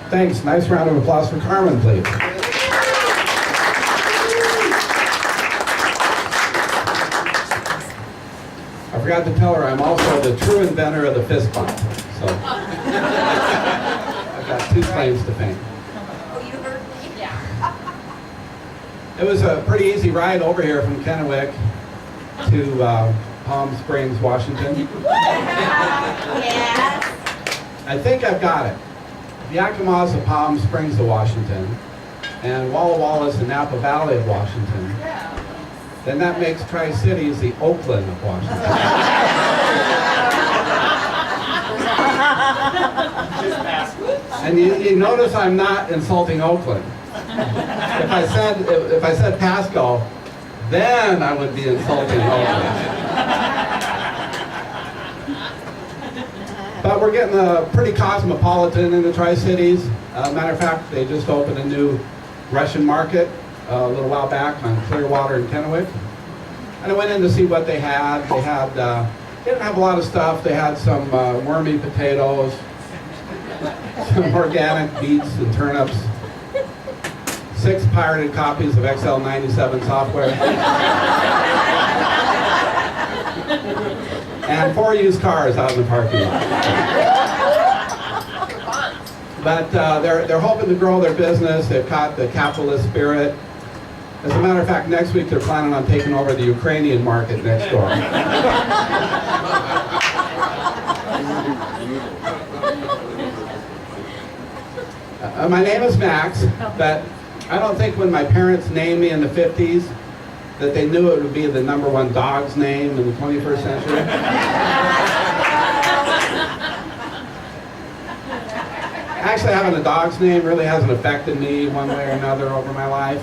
Thanks. Nice round of applause for Carmen, please. I forgot to tell her I'm also the true inventor of the fist bump. So I've got 2 claims to fame. Oh, you heard me? Yeah. It was a pretty easy ride over here from Kennewick to Palm Springs, Washington. Yes. I think I've got it. Yakima's of Palm Springs to Washington, and Walla Walla's the Napa Valley of Washington. Then that makes Tri-Cities the Oakland of Washington. And you notice I'm not insulting Oakland. If I said Pasco, then I would be insulting Oakland. But we're getting pretty cosmopolitan in the Tri-Cities. Matter of fact, they just opened a new Russian market a little while back on Clearwater and Kennewick. And I went in to see what they had. They didn't have a lot of stuff. They had some wormy potatoes, some organic beets and turnips, 6 pirated copies of XL97 software, and 4 used cars out in the parking lot. But they're hoping to grow their business. They've caught the capitalist spirit. As a matter of fact, next week they're planning on taking over the Ukrainian market next door. My name is Max, but I don't think when my parents named me in the 50s that they knew it would be the #1 dog's name in the 21st century. Actually, having a dog's name really hasn't affected me one way or another over my life.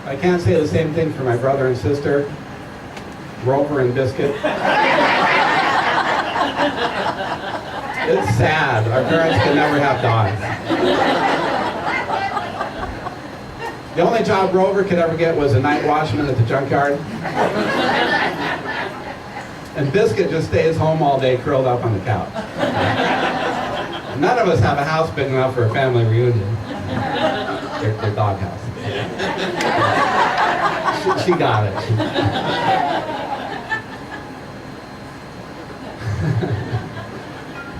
I can't say the same thing for my brother and sister, Rover and Biscuit. It's sad. Our parents could never have dogs. The only job Rover could ever get was a night watchman at the junkyard. And Biscuit just stays home all day curled up on the couch. None of us have a house big enough for a family reunion. Their dog house. She got it.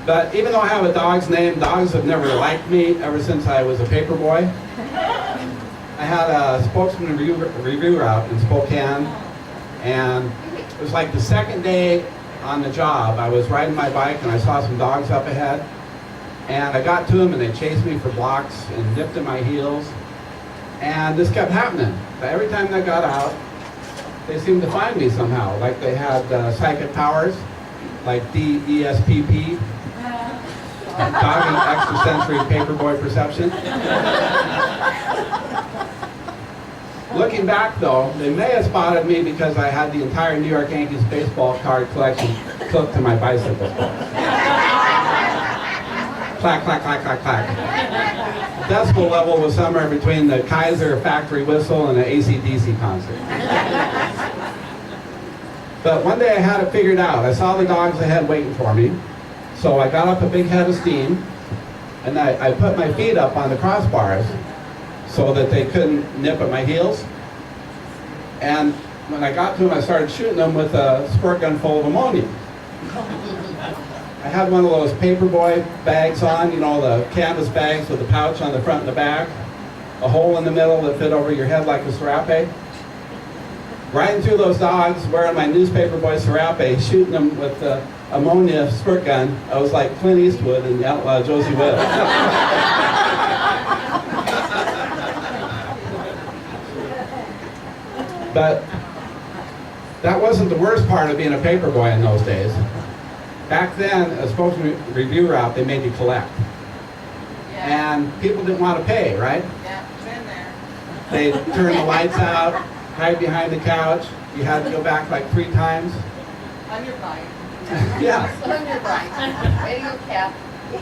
But even though I have a dog's name, dogs have never liked me ever since I was a paper boy. I had a spokesman review route in Spokane, and it was like the second day on the job. I was riding my bike and I saw some dogs up ahead, and I got to them and they chased me for blocks and nipped at my heels, and this kept happening. But every time they got out, they seemed to find me somehow, like they had psychic powers, like DESPP, doggy extrasensory paperboy perception. Looking back though, they may have spotted me because I had the entire New York Yankees baseball card collection clipped to my bicycle spokes. Clack, clack, clack, clack, clack. Decibel level was somewhere between the Kaiser factory whistle and an AC/DC concert. But one day I had it figured out. I saw the dogs ahead waiting for me. So I got up a big head of steam, and I put my feet up on the crossbars so that they couldn't nip at my heels. And when I got to them, I started shooting them with a squirt gun full of ammonia. I had one of those paperboy bags on, you know, the canvas bags with the pouch on the front and the back, a hole in the middle that fit over your head like a serape. Riding through those dogs, wearing my newspaper boy serape, shooting them with the ammonia squirt gun. I was like Clint Eastwood and Josie Wales. But that wasn't the worst part of being a paper boy in those days. Back then, a spokesman review route, they made you collect. Yeah. And people didn't want to pay, right? Yeah, been there. They'd turn the lights out, hide behind the couch. You had to go back like 3 times. On your bike. Yeah. On your bike. Way to go, Cap.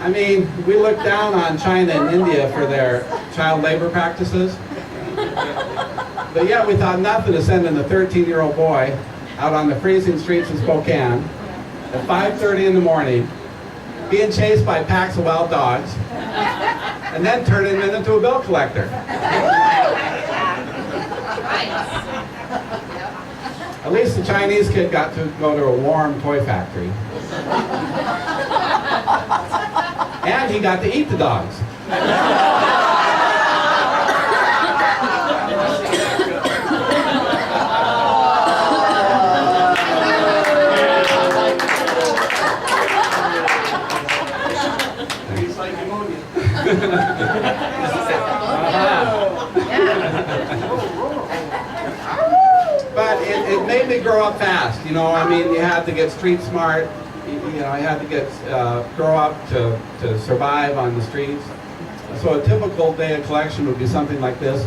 I mean, we look down on China and India for their child labor practices. But yet we thought nothing of sending a 13-year-old boy out on the freezing streets of Spokane at 5:30 in the morning, being chased by packs of wild dogs, and then turn him into a bill collector. At least the Chinese kid got to go to a warm toy factory. And he got to eat the dogs. He's like pneumonia. But it made me grow up fast. You know, I mean, you had to get street smart. You know, I had to get grow up to survive on the streets. So a typical day of collection would be something like this.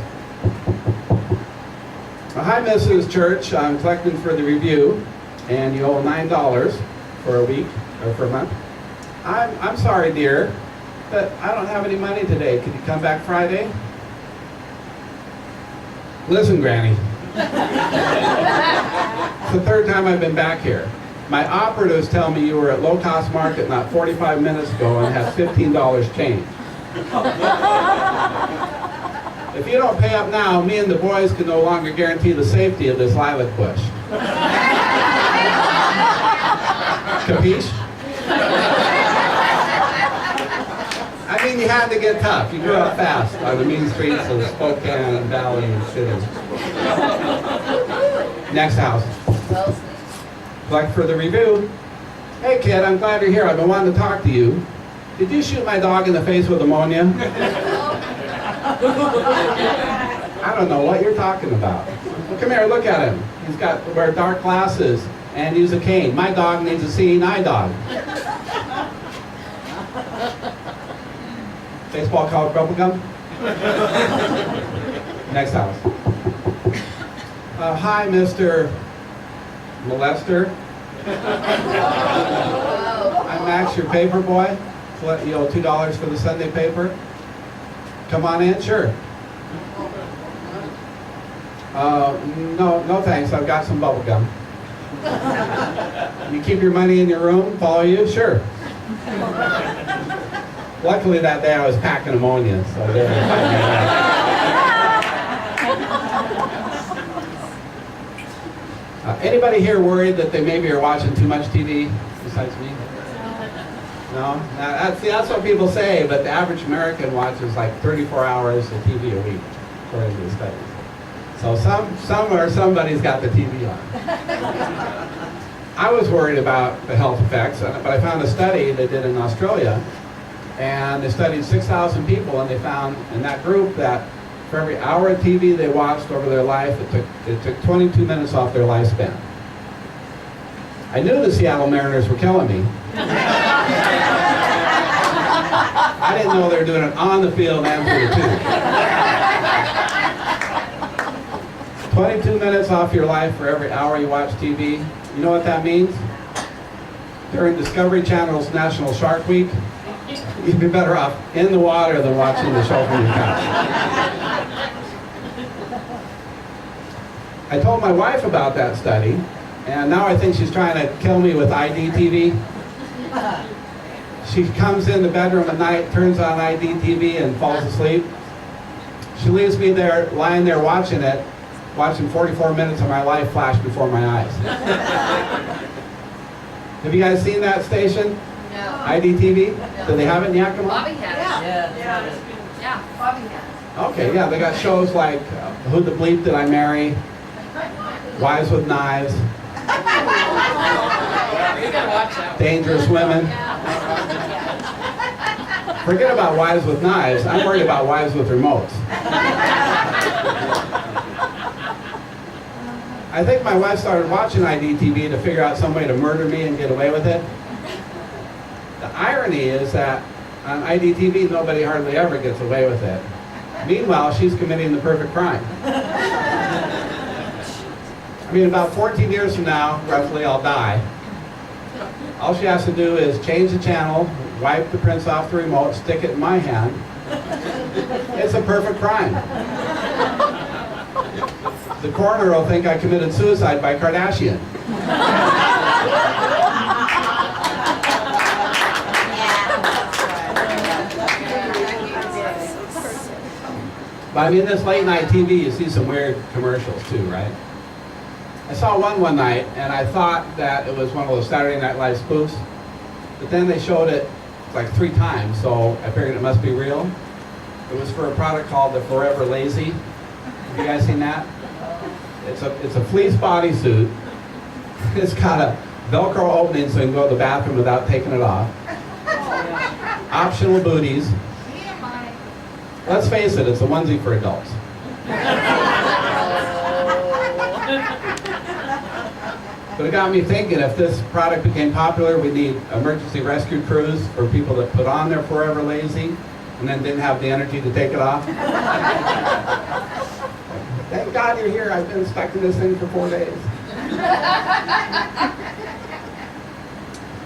Hi, Mrs. Church. I'm collecting for the review, and you owe $9 for a week or for a month. I'm sorry, dear, but I don't have any money today. Could you come back Friday? Listen, Granny. It's the third time I've been back here. My operatives tell me you were at Low Cost Market not 45 minutes ago and had $15 change. If you don't pay up now, me and the boys can no longer guarantee the safety of this lilac bush. Capiche? I mean, you had to get tough. You grew up fast on the mean streets of Spokane Valley City. Next house. Collect for the review. Hey kid, I'm glad you're here. I've been wanting to talk to you. Did you shoot my dog in the face with ammonia? I don't know what you're talking about. Well, come here, look at him. He's got to wear dark glasses and use a cane. My dog needs a seeing eye dog. Baseball called bubblegum? Next house. Hi, Mr. Molester. I'm Max, your paper boy. You owe $2 for the Sunday paper. Come on in, sure. No thanks, I've got some bubble gum. You keep your money in your room, follow you? Sure. Luckily that day I was packing ammonia, so they didn't find me out. Anybody here worried that they maybe are watching too much TV besides me? No? That's what people say, but the average American watches like 34 hours of TV a week, according to the studies. So somebody's got the TV on. I was worried about the health effects, but I found a study they did in Australia, and they studied 6,000 people, and they found in that group that for every hour of TV they watched over their life, it took 22 minutes off their lifespan. I knew the Seattle Mariners were killing me. I didn't know they were doing it on the field and for the tube. 22 minutes off your life for every hour you watch TV. You know what that means? During Discovery Channel's National Shark Week, you'd be better off in the water than watching the show from your couch. I told my wife about that study, and now I think she's trying to kill me with IDTV. She comes in the bedroom at night, turns on IDTV, and falls asleep. She leaves me there, lying there watching it, watching 44 minutes of my life flash before my eyes. Have you guys seen that station? No. IDTV? Do they have it in Yakima? Bobby has. Yeah, Bobby has. Okay, yeah, they got shows like Who the Bleep Did I Marry? Wives with Knives. You gotta watch that one. Dangerous Women. Forget about Wives with Knives. I'm worried about Wives with Remotes. I think my wife started watching IDTV to figure out some way to murder me and get away with it. The irony is that on IDTV, nobody hardly ever gets away with it. Meanwhile, she's committing the perfect crime. I mean, about 14 years from now, roughly, I'll die. All she has to do is change the channel, wipe the prints off the remote, stick it in my hand. It's a perfect crime. The coroner will think I committed suicide by Kardashian. But I mean, this late night TV, you see some weird commercials too, right? I saw one night, and I thought that it was one of those Saturday Night Live spoofs. But then they showed it like 3 times, so I figured it must be real. It was for a product called the Forever Lazy. Have you guys seen that? It's a fleece bodysuit. It's got a Velcro opening so you can go to the bathroom without taking it off. Optional booties. Let's face it, it's a onesie for adults. But it got me thinking, if this product became popular, we'd need emergency rescue crews for people that put on their Forever Lazy and then didn't have the energy to take it off. Thank God you're here. I've been stuck in this thing for 4 days.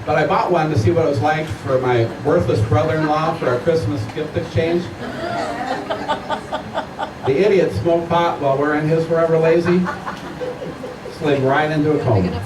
But I bought one to see what it was like for my worthless brother-in-law for our Christmas gift exchange. The idiot smoked pot while wearing his Forever Lazy. Slid right into a coma.